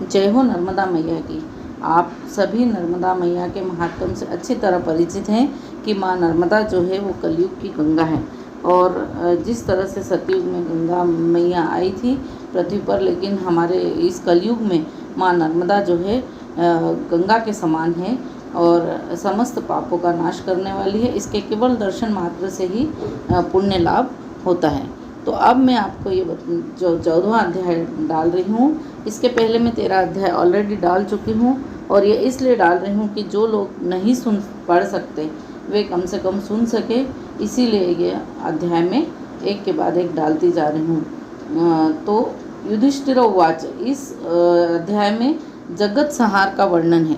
जय हो नर्मदा मैया की। आप सभी नर्मदा मैया के महात्म से अच्छी तरह परिचित हैं कि माँ नर्मदा जो है वो कलयुग की गंगा है। और जिस तरह से सतयुग में गंगा मैया आई थी पृथ्वी पर, लेकिन हमारे इस कलयुग में माँ नर्मदा जो है गंगा के समान है और समस्त पापों का नाश करने वाली है। इसके केवल दर्शन मात्र से ही पुण्य लाभ होता है। तो अब मैं आपको ये जो 14वां अध्याय डाल रही हूँ, इसके पहले मैं 13 अध्याय ऑलरेडी डाल चुकी हूँ और ये इसलिए डाल रही हूँ कि जो लोग नहीं पढ़ सकते वे कम से कम सुन सके, इसीलिए ये अध्याय में एक के बाद एक डालती जा रही हूँ। तो युधिष्ठिर उवाच, इस अध्याय में जगत संहार का वर्णन है।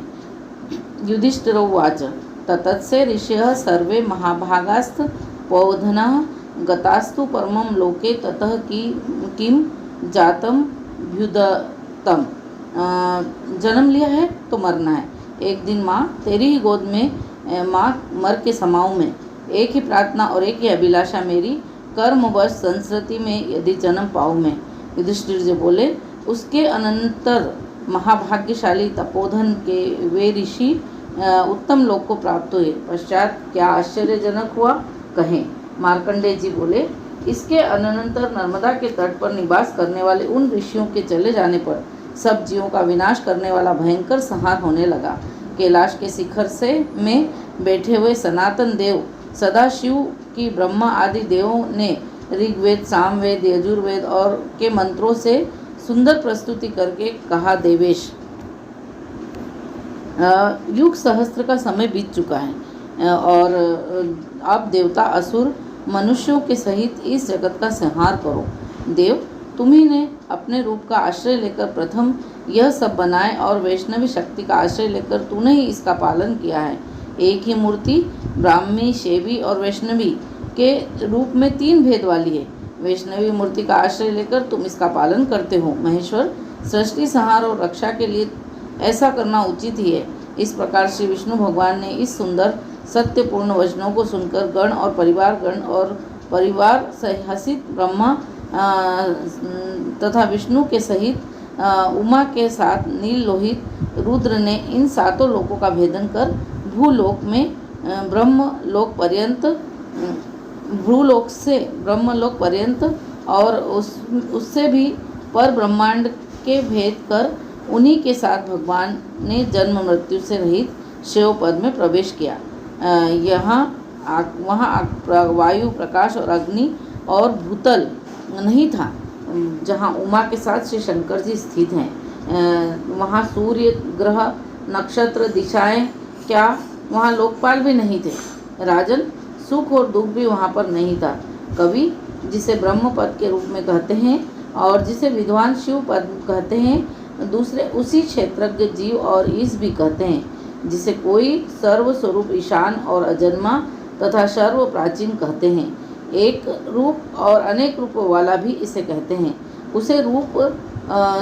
युधिष्ठिर उवाच, ततस्य ऋषयः सर्वे महाभागास्त पौधनः गतास्तु परमं लोके ततः किम जातम भ्युदतम। जन्म लिया है तो मरना है। एक दिन माँ तेरी ही गोद में माँ मर के समाऊँ में। एक ही प्रार्थना और एक ही अभिलाषा मेरी, कर्मवश संस्कृति में यदि जन्म पाऊँ मैं। युधिष्ठिर जी बोले, उसके अनंतर महाभाग्यशाली तपोधन के वे ऋषि उत्तम लोक को प्राप्त हुए। पश्चात क्या आश्चर्यजनक हुआ, कहें। मार्कंडेय जी बोले, इसके अनंतर नर्मदा के तट पर निवास करने वाले उन ऋषियों के चले जाने पर सब जीवों का विनाश करने वाला भयंकर संहार होने लगा। कैलाश के शिखर से में बैठे हुए सनातन देव सदाशिव की ब्रह्मा आदि देवों ने ऋग्वेद, सामवेद, यजुर्वेद और के मंत्रों से सुंदर प्रस्तुति करके कहा, देवेश युग सहस्त्र का समय बीत चुका है और अब देवता असुर मनुष्यों के सहित इस जगत का संहार करो। देव, तुम्ही ने अपने रूप का आश्रय लेकर प्रथम यह सब बनाए और वैष्णवी शक्ति का आश्रय लेकर तूने ही इसका पालन किया है। एक ही मूर्ति ब्राह्मी, शैवी और वैष्णवी के रूप में 3 भेद वाली है। वैष्णवी मूर्ति का आश्रय लेकर तुम इसका पालन करते हो। महेश्वर, सृष्टि संहार और रक्षा के लिए ऐसा करना उचित ही है। इस प्रकार श्री विष्णु भगवान ने इस सुंदर सत्यपूर्ण वचनों को सुनकर गण और परिवार सहित ब्रह्मा तथा विष्णु के सहित उमा के साथ नील लोहित रुद्र ने इन 7 लोकों का भेदन कर भूलोक में भूलोक से ब्रह्मलोक पर्यंत और उससे भी पर ब्रह्मांड के भेद कर उन्हीं के साथ भगवान ने जन्म मृत्यु से रहित शिव पद में प्रवेश किया। वहाँ वायु, प्रकाश और अग्नि और भूतल नहीं था। जहाँ उमा के साथ श्री शंकर जी स्थित हैं, वहाँ सूर्य, ग्रह, नक्षत्र, दिशाएं, क्या वहाँ लोकपाल भी नहीं थे। राजन, सुख और दुख भी वहाँ पर नहीं था। कवि, जिसे ब्रह्म पद के रूप में कहते हैं और जिसे विद्वान शिव पद कहते हैं, दूसरे उसी क्षेत्रज्ञ जीव और ईश भी कहते हैं, जिसे कोई सर्वस्वरूप ईशान और अजन्मा तथा सर्व प्राचीन कहते हैं। एक रूप और अनेक रूपों वाला भी इसे कहते हैं। उसे रूप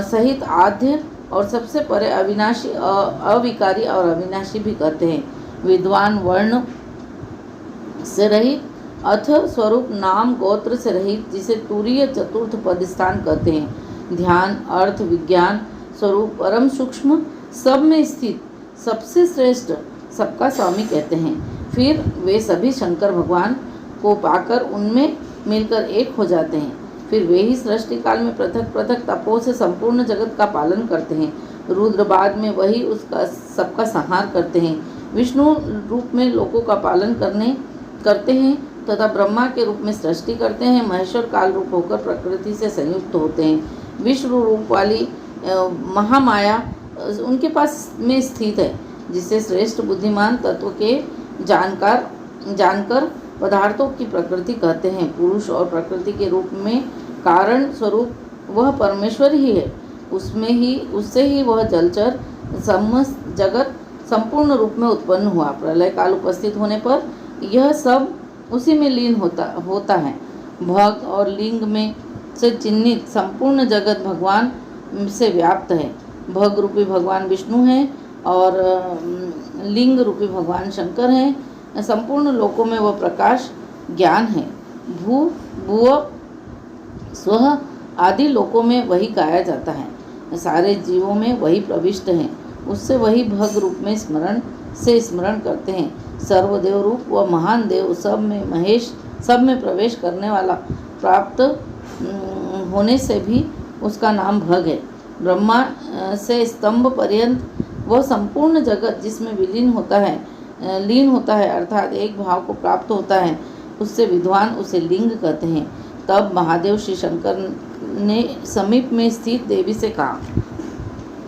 सहित आद्य और सबसे परे अविनाशी, अविकारी और अविनाशी भी कहते हैं। विद्वान वर्ण से रहित अथ स्वरूप नाम गोत्र से रहित, जिसे तुरीय चतुर्थ पदस्थान कहते हैं। ध्यान, अर्थ, विज्ञान स्वरूप परम सूक्ष्म, सब में स्थित, सबसे श्रेष्ठ, सबका स्वामी कहते हैं। फिर वे सभी शंकर भगवान को पाकर उनमें मिलकर एक हो जाते हैं। फिर वे ही सृष्टि काल में पृथक पृथक तपों से संपूर्ण जगत का पालन करते हैं। रुद्र बाद में वही उसका सबका संहार करते हैं। विष्णु रूप में लोकों का पालन करते हैं तथा ब्रह्मा के रूप में सृष्टि करते हैं। महेश्वर काल रूप होकर प्रकृति से संयुक्त होते हैं। विश्व रूप वाली महामाया उनके पास में स्थित है, जिसे श्रेष्ठ बुद्धिमान तत्व के जानकर पदार्थों की प्रकृति कहते हैं। पुरुष और प्रकृति के रूप में कारण स्वरूप वह परमेश्वर ही है। उससे ही वह जलचर समस्त जगत संपूर्ण रूप में उत्पन्न हुआ। प्रलय काल उपस्थित होने पर यह सब उसी में लीन होता है। भग और लिंग में से चिन्हित संपूर्ण जगत भगवान से व्याप्त है। भग रूपी भगवान विष्णु हैं और लिंग रूपी भगवान शंकर हैं। संपूर्ण लोकों में वह प्रकाश ज्ञान है। भूव, स्व आदि लोकों में वही गाया जाता है। सारे जीवों में वही प्रविष्ट हैं, उससे वही भग रूप में स्मरण करते हैं। सर्वदेव रूप व महान देव सब में प्रवेश करने वाला प्राप्त होने से भी उसका नाम भग है। ब्रह्मा से स्तंभ पर्यंत वह संपूर्ण जगत जिसमें लीन होता है अर्थात एक भाव को प्राप्त होता है, उससे विद्वान उसे लिंग कहते हैं। तब महादेव श्री शंकर ने समीप में स्थित देवी से कहा,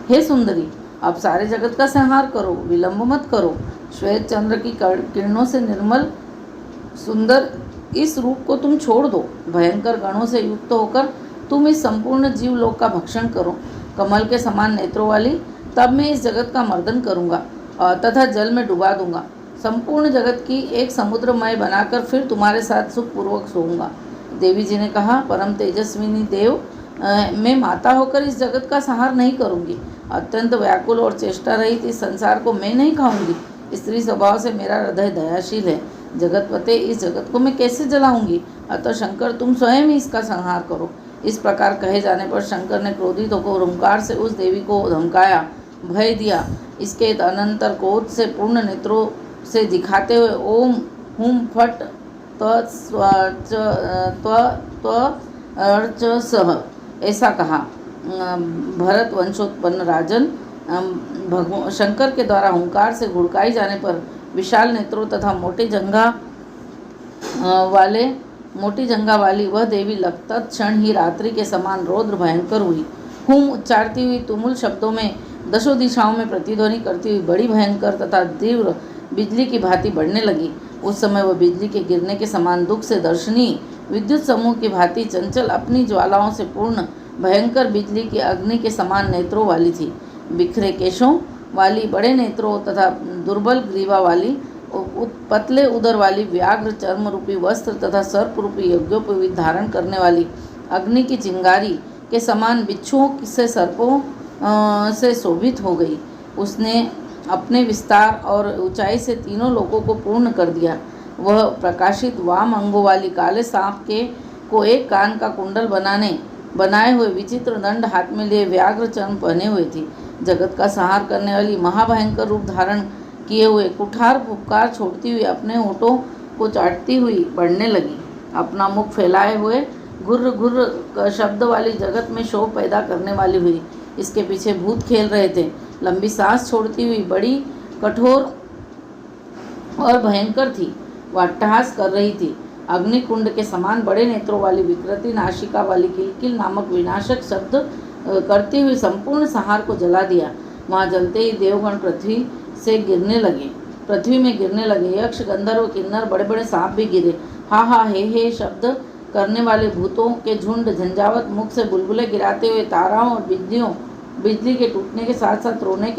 हे सुंदरी, अब सारे जगत का संहार करो, विलंब मत करो। श्वेत चंद्र की किरणों से निर्मल सुंदर इस रूप को तुम छोड़ दो। भयंकर गणों से युक्त होकर तुम इस संपूर्ण जीवलोक का भक्षण करो। कमल के समान नेत्रों वाली, तब मैं इस जगत का मर्दन करूँगा तथा जल में डुबा दूंगा। संपूर्ण जगत की एक समुद्रमय बनाकर फिर तुम्हारे साथ सुखपूर्वक सोऊंगा। देवी जी ने कहा, परम तेजस्विनी देव, मैं माता होकर इस जगत का संहार नहीं करूँगी। अत्यंत व्याकुल और चेष्टा रहित इस संसार को मैं नहीं खाऊंगी। स्त्री स्वभाव से मेरा हृदय दयाशील है। जगतपते, इस जगत को मैं कैसे जलाऊंगी? अतः शंकर, तुम स्वयं ही इसका संहार करो। इस प्रकार कहे जाने पर शंकर ने क्रोधित होकर ओंकार से उस देवी को धमकाया, भय दिया। इसके अनंतर क्रोध से पूर्ण नेत्रों से दिखाते हुए ओम हुम फट सह ऐसा कहा। भरत वंशोत्पन्न राजन, शंकर के द्वारा हुंकार से घुड़काई जाने पर विशाल नेत्रों तथा मोटी जंघा वाली वह देवी तत्क्षण ही रात्रि के समान रौद्र भयंकर हुई। हुम उच्चारती हुई तुमुल शब्दों में दशों दिशाओं में प्रतिध्वनि करती हुई बड़ी भयंकर तथा तीव्र बिजली की भांति बढ़ने लगी। उस समय वह बिजली के गिरने के समान दुख से दर्शनीय विद्युत समूह की भांति चंचल अपनी ज्वालाओं से पूर्ण भयंकर बिजली की अग्नि के समान नेत्रों वाली थी। बिखरे केशों वाली, बड़े नेत्रों तथा दुर्बल ग्रीवा वाली, पतले उदर वाली, व्याघ्र चर्म रूपी वस्त्र तथा सर्प रूपी यज्ञोपवीत धारण करने वाली, अग्नि की चिंगारी के समान बिच्छुओं से सर्पों से शोभित हो गई। उसने अपने विस्तार और ऊंचाई से तीनों लोकों को पूर्ण कर दिया। वह प्रकाशित वाम अंगों वाली काले सांप को एक कान का कुंडल बनाए हुए विचित्र दंड हाथ में लिए व्याघ्र चर्म पहने हुए थी। जगत का संहार करने वाली महाभयंकर रूप धारण किए हुए कुठार फुफकार छोड़ती हुई अपने होठों को चाटती हुई बढ़ने लगी। अपना मुख फैलाए हुए घुर्र घुर्र शब्द वाली जगत में शोभ पैदा करने वाली हुई। इसके पीछे भूत खेल रहे थे। लंबी सांस छोड़ती हुई बड़ी कठोर और भयंकर थी। वह अट्टहास कर रही थी। अग्निकुंड के समान बड़े नेत्रों वाली, विकृति नाशिका वाली किलकिल नामक विनाशक शब्द करती हुई संपूर्ण संहार को जला दिया। वहाँ जलते ही देवगण पृथ्वी में गिरने लगे। यक्ष, गंधर्व, किन्नर, बड़े बड़े सांप भी गिरे। हा हा हे शब्द करने वाले भूतों के झुंड झंझावत मुख से बुलबुले गिराते हुए ताराओं और बिजली के टूटने के साथ साथ रोने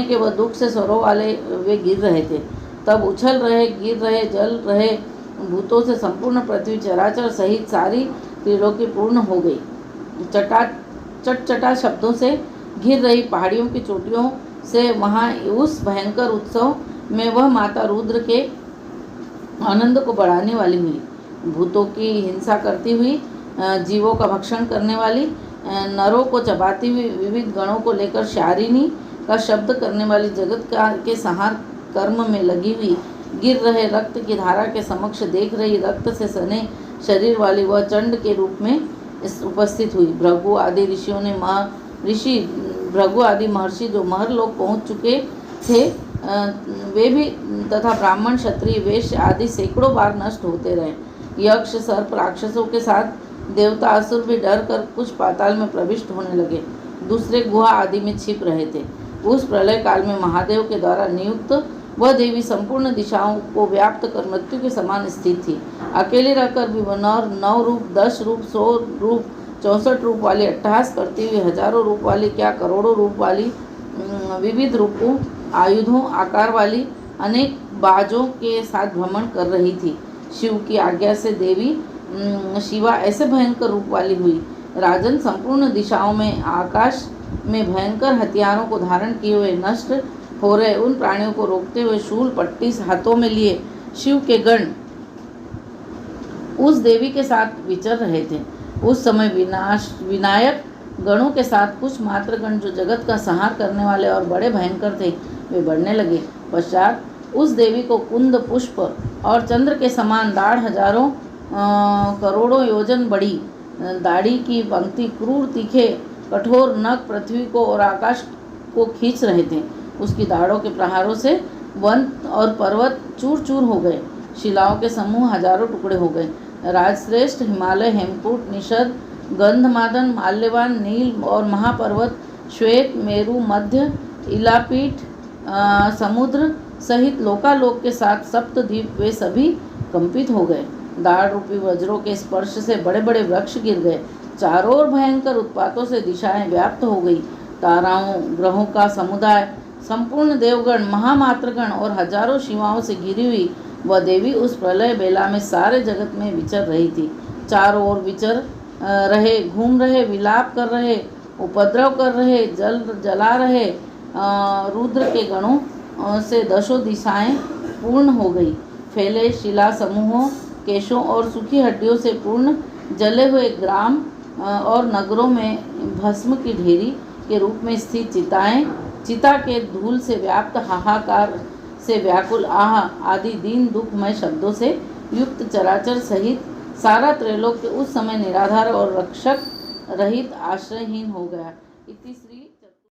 के व दुख से स्वरों वाले वे गिर रहे थे। तब उछल रहे, गिर रहे, जल रहे भूतों से संपूर्ण पृथ्वी चराचर सहित सारी त्रिलोकी पूर्ण हो गई। चटचटा शब्दों से घिर रही पहाड़ियों की चोटियों से वहाँ उस भयंकर उत्सव में वह माता रुद्र के आनंद को बढ़ाने वाली हुई। भूतों की हिंसा करती हुई, जीवों का भक्षण करने वाली, नरों को चबाती हुई, विविध गणों को लेकर शारिणी का शब्द करने वाली, जगत के संहार कर्म में लगी हुई, गिर रहे रक्त की धारा के समक्ष देख रही रक्त से सने शरीर वाली वह चंड के रूप में उपस्थित हुई। भृगु आदि महर्षि जो महरलोक पहुँच चुके थे, वे भी तथा ब्राह्मण, क्षत्रिय, वैश्य आदि सैकड़ों बार नष्ट होते रहे। यक्ष, सर्प, राक्षसों के साथ देवता, असुर भी डर कर कुछ पाताल में प्रविष्ट होने लगे, दूसरे गुहा आदि में छिप रहे थे। उस प्रलय काल में महादेव के द्वारा नियुक्त वह देवी संपूर्ण दिशाओं को व्याप्त कर मृत्यु के समान स्थित थी। अकेले रहकर भी वह 9 रूप, 10 रूप, 100 रूप, 64 रूप वाली, अट्टहास करती हुई हजारों रूप वाली, क्या करोड़ों रूप वाली, विविध रूपों, आयुधों, आकार वाली, अनेक बाजों के साथ भ्रमण कर रही थी। शिव की आज्ञा से देवी शिवा ऐसे भयंकर रूप वाली हुई। राजन, संपूर्ण दिशाओं में आकाश में भयंकर हथियारों को धारण किए हुए नष्ट हो रहे उन प्राणियों को रोकते हुए शूल पट्टी हाथों में लिए शिव के गण उस देवी के साथ विचर रहे थे। उस समय विनायक गणों के साथ कुछ मात्र गण जो जगत का संहार करने वाले और बड़े भयंकर थे वे बढ़ने लगे। पश्चात उस देवी को कुंद पुष्प और चंद्र के समान दाढ़ हजारों करोड़ों योजन बड़ी दाढ़ी की पंक्ति क्रूर तीखे कठोर नख पृथ्वी को और आकाश को खींच रहे थे। उसकी दाढ़ों के प्रहारों से वन और पर्वत चूर चूर हो गए, शिलाओं के समूह हजारों टुकड़े हो गए। राजश्रेष्ठ हिमालय, हेमकूट, निषद, गंधमादन, माल्यवान, नील और महापर्वत, श्वेत, मेरु, मध्य, इलापीठ, समुद्र सहित लोकालोक के साथ सप्तद्वीप वे सभी कंपित हो गए। दाढ़ रूपी वज्रों के स्पर्श से बड़े बड़े वृक्ष गिर गए। चारों ओर भयंकर उत्पातों से दिशाएं व्याप्त हो गई। ताराओं, ग्रहों का समुदाय, संपूर्ण देवगण, महामात्रगण और हजारों शिवाओं से घिरी हुई वह देवी उस प्रलय बेला में सारे जगत में विचर रही थी। चारों ओर विचर रहे, घूम रहे, विलाप कर रहे, उपद्रव कर रहे, जला रहे रुद्र के गणों से दशों दिशाएं पूर्ण हो गई। फैले शिला समूहों, केशों और सूखी हड्डियों से पूर्ण जले हुए ग्राम और नगरों में भस्म की ढेरी के रूप में स्थित चिताएं, चिता के धूल से व्याप्त हाहाकार से व्याकुल आह आदि दीन दुखमय शब्दों से युक्त चराचर सहित सारा त्रैलोक्य उस समय निराधार और रक्षक रहित आश्रयहीन हो गया। इति श्री